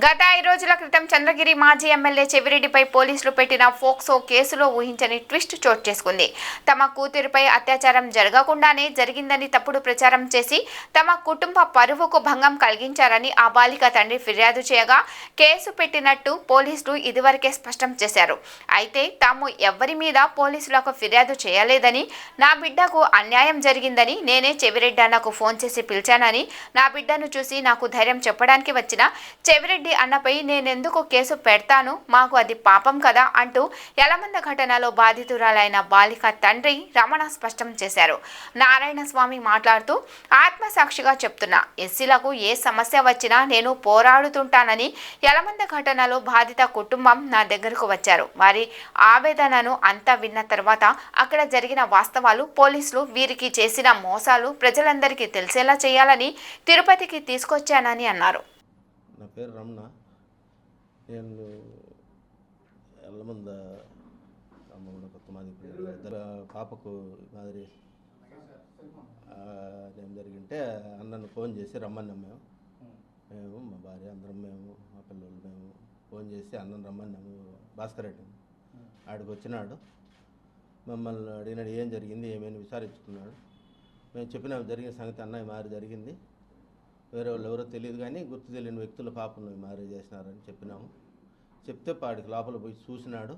గత 5 రోజుల క్రితం చంద్రగిరి మాజీ ఎమ్మెల్యే చెవిరెడ్డిపై పోలీసులు పెట్టిన ఫోక్సో కేసులో ఊహించని ట్విస్ట్ చోటు చేసుకుంది. తమ కూతురిపై అత్యాచారం జరగకుండానే జరిగిందని తప్పుడు ప్రచారం చేసి తమ కుటుంబ పరువుకు భంగం కలిగించారని ఆ బాలిక తండ్రి ఫిర్యాదు చేయగా కేసు పెట్టినట్టు పోలీసులు ఇదివరకే స్పష్టం చేశారు. అయితే తాము ఎవరి మీద పోలీసులకు ఫిర్యాదు చేయలేదని, నా బిడ్డకు అన్యాయం జరిగిందని నేనే చెవిరెడ్డి అన్నకు ఫోన్ చేసి పిలిచానని, నా బిడ్డను చూసి నాకు ధైర్యం చెప్పడానికి వచ్చిన చెవిరెడ్డి అన్నపై నేనెందుకు కేసు పెడతాను, మాకు అది పాపం కదా అంటూ యలమంద ఘటనలో బాధితురాలైన బాలిక తండ్రి రమణ స్పష్టం చేశారు. నారాయణ స్వామి మాట్లాడుతూ ఆత్మసాక్షిగా చెప్తున్నా, ఎస్సీలకు ఏ సమస్య వచ్చినా నేను పోరాడుతుంటానని. యలమంద ఘటనలో బాధిత కుటుంబం నా దగ్గరకు వచ్చారు. వారి ఆవేదనను అంతా విన్న తర్వాత అక్కడ జరిగిన వాస్తవాలు, పోలీసులు వీరికి చేసిన మోసాలు ప్రజలందరికీ తెలిసేలా చేయాలని తిరుపతికి తీసుకొచ్చానని అన్నారు. నా పేరు రమణ. నేను ఎల్లమంద అమ్మగూడ కొత్త మాది ఇద్దరు పాపకు మాదిరి ఏం జరిగింటే అన్నను ఫోన్ చేసి రమ్మన్నాం. మేము మా భార్య అందరం, మేము మా పిల్లలు మేము ఫోన్ చేసి అన్నను రమ్మన్నాము. భాస్కర్ రెడ్డి ఆడికి వచ్చినాడు. మమ్మల్ని అడిగినాడు ఏం జరిగింది ఏమైనా విచారించుకున్నాడు. మేము చెప్పినాము జరిగిన సంగతి, అన్నయ్య మారి జరిగింది, వేరే వాళ్ళు ఎవరో తెలియదు కానీ గుర్తు తెలియని వ్యక్తుల పాపను మ్యారేజ్ చేసినారని చెప్పినాము. చెప్తే పాడికి లోపల పోయి చూసినాడు.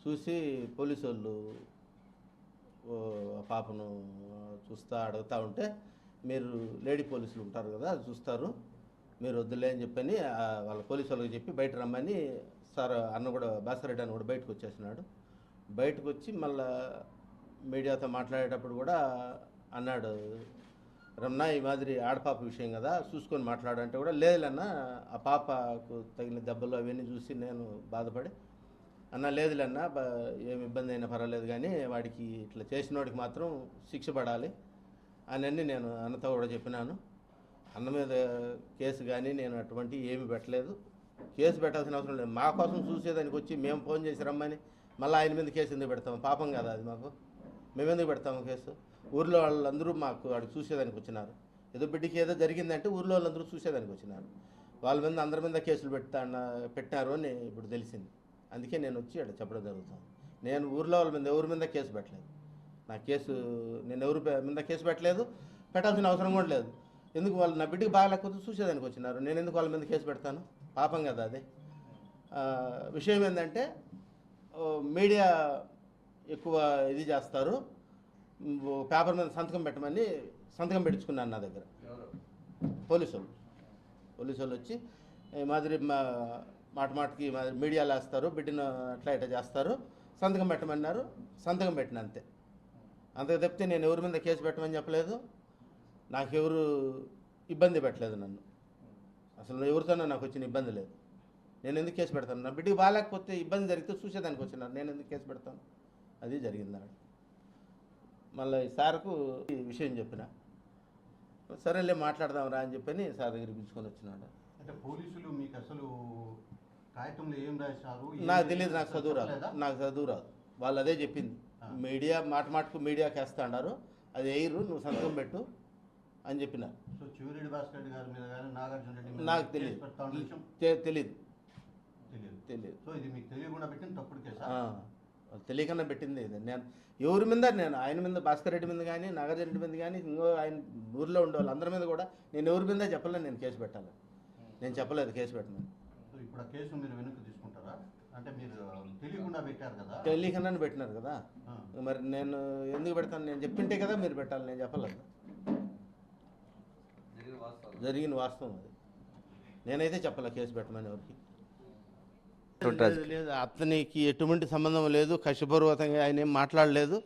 చూసి పోలీసు వాళ్ళు ఆ పాపను అడుగుతూ ఉంటే, మీరు లేడీ పోలీసులు ఉంటారు కదా, అది చూస్తారు, మీరు వద్దులే అని చెప్పని వాళ్ళ పోలీసు వాళ్ళకి చెప్పి బయట రమ్మని సార్ అన్న కూడా, భాస్కర్ రెడ్డి అన్న కూడా బయటకు వచ్చేసినాడు. బయటకు వచ్చి మళ్ళా మీడియాతో మాట్లాడేటప్పుడు కూడా అన్నాడు, రమణ ఈ మాదిరి ఆడపాప విషయం కదా చూసుకొని మాట్లాడంటే కూడా, లేదులన్నా ఆ పాపకు తగిన దెబ్బలు అవన్నీ చూసి నేను బాధపడి, అన్న లేదులన్నా ఏమి ఇబ్బంది అయినా పర్వాలేదు కానీ వాడికి ఇట్లా చేసిన వాడికి మాత్రం శిక్ష పడాలి అని నేను అన్నతో కూడా చెప్పినాను. అన్న మీద కేసు కానీ నేను అటువంటి ఏమి పెట్టలేదు, కేసు పెట్టాల్సిన అవసరం లేదు. మా కోసం చూసేదానికి వచ్చి మేము ఫోన్ చేసి రమ్మని మళ్ళీ ఆయన మీద కేసు ఎందుకు పెడతాము? పాపం కదా అది మాకు, మేమెందుకు పెడతాము కేసు? ఊర్లో వాళ్ళందరూ మాకు వాడికి చూసేదానికి వచ్చినారు. ఏదో బిడ్డకి ఏదో జరిగిందంటే ఊర్లో వాళ్ళందరూ చూసేదానికి వచ్చినారు. వాళ్ళ మీద అందరి మీద కేసులు పెట్టినారు అని ఇప్పుడు తెలిసింది. అందుకే నేను వచ్చి అక్కడ చెప్పడం జరుగుతుంది. నేను ఊర్లో వాళ్ళ మీద ఎవరి మీద కేసు పెట్టలేదు. నా కేసు నేను ఎవరి మీద కేసు పెట్టలేదు, పెట్టాల్సిన అవసరం కూడా లేదు. ఎందుకు వాళ్ళు నా బిడ్డకి బాగాలేకపోతే చూసేదానికి వచ్చినారు, నేను ఎందుకు వాళ్ళ మీద కేసు పెడతాను? పాపం కదా అది. విషయం ఏంటంటే మీడియా ఎక్కువ ఇది చేస్తారు, పేపర్ మీద సంతకం పెట్టమని సంతకం పెట్టించుకున్నాను నా దగ్గర. పోలీసు వాళ్ళు వచ్చి మాదిరి మాటకి మాదిరి మీడియాలో వేస్తారు, బిడ్డను అట్లా ఇట్లా చేస్తారు, సంతకం పెట్టమన్నారు. సంతకం పెట్టిన అంతే. అంతకు తప్పితే నేను ఎవరి మీద కేసు పెట్టమని చెప్పలేదు, నాకెవరు ఇబ్బంది పెట్టలేదు. నన్ను అసలు ఎవరితోనో నాకు వచ్చిన ఇబ్బంది లేదు. నేను ఎందుకు కేసు పెడతాను? నా బిడ్డకి బాగాలేకపోతే ఇబ్బంది జరిగితే చూసేదానికి వచ్చినారు, నేను ఎందుకు కేసు పెడతాను? అది జరిగింది. మళ్ళీ ఈ సార్కు ఈ విషయం చెప్పిన, సరేలే మాట్లాడదాం రా అని చెప్పని సార్ దగ్గర పిలుచుకొని వచ్చినాడు. అంటే పోలీసులు మీకు అసలు కాగితంలో ఏం రాశారు నాకు తెలియదు, నాకు చదువు రాదు. వాళ్ళు అదే చెప్పింది, మీడియా మాటకు మీడియాకి వేస్తా అన్నారు, అది వేయరు, నువ్వు సంతకం పెట్టు అని చెప్పినారు. సో చెవిరెడ్డి భాస్కర్ రెడ్డి గారి మీద కానీ నాగార్జున రెడ్డి నాకు తెలియదు. సో ఇది మీకు తెలియకుండా పెట్టిన తప్పుడు కేసా? తెలియకుండా పెట్టింది. నేను ఎవరి మీద, నేను ఆయన మీద, భాస్కర్ రెడ్డి మీద కానీ నాగార్జున రెడ్డి మీద కానీ ఇంకో ఆయన ఊర్లో ఉండే వాళ్ళు అందరి మీద కూడా నేను ఎవరి మీద చెప్పలేదు నేను కేసు పెట్టాలి. నేను చెప్పలేదు కేసు పెట్టను. సో ఇప్పుడు ఆ కేసు మీరు వెనక్కి తీసుకుంటారా? అంటే మీరు తెలియకుండా పెట్టారు కదా? తెలియకుండా పెట్టినారు కదా, మరి నేను ఎందుకు పెడతాను? నేను చెప్పింటే కదా మీరు పెట్టాలి, నేను చెప్పలేదు. జరిగిన వాస్తవం అది. నేనైతే చెప్పలే కేసు పెట్టమని ఎవరికి. లేదు, అతనికి ఎటువంటి సంబంధం లేదు, కష్టపూర్వకంగా ఆయన ఏం మాట్లాడలేదు.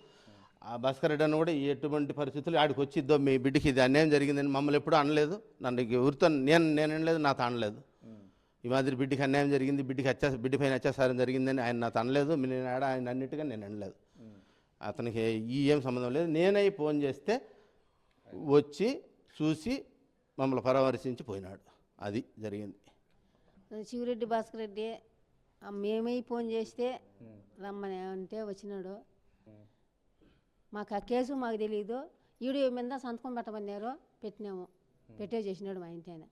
ఆ భాస్కర్ రెడ్డి అని కూడా ఎటువంటి పరిస్థితులు ఆడికి వచ్చిద్దో మీ బిడ్డకి ఇది అన్యాయం జరిగిందని మమ్మల్ని ఎప్పుడూ అనలేదు. నన్ను ఎవరితో నేను అనలేదు, నాతో అనలేదు. ఈ మాదిరి బిడ్డకి అన్యాయం జరిగింది, బిడ్డ పైన అత్యాచారం జరిగిందని ఆయన నాతో అనలేదు. నేను ఆయన అన్నిటిగా నేను అనలేదు. అతనికి ఏం సంబంధం లేదు. నేనై ఫోన్ చేస్తే వచ్చి చూసి మమ్మల్ని పరామర్శించి పోయినాడు. అది జరిగింది. శివరెడ్డి భాస్కర్ రెడ్డి మేమై ఫోన్ చేస్తే రమ్మని అంటే వచ్చినాడు. మాకు ఆ కేసు మాకు తెలియదు. ఈడియో మీద సంతకం పెట్టమన్నారు, పెట్టినాము. పెట్టే చేసినాడు మా ఇంటి ఆయన.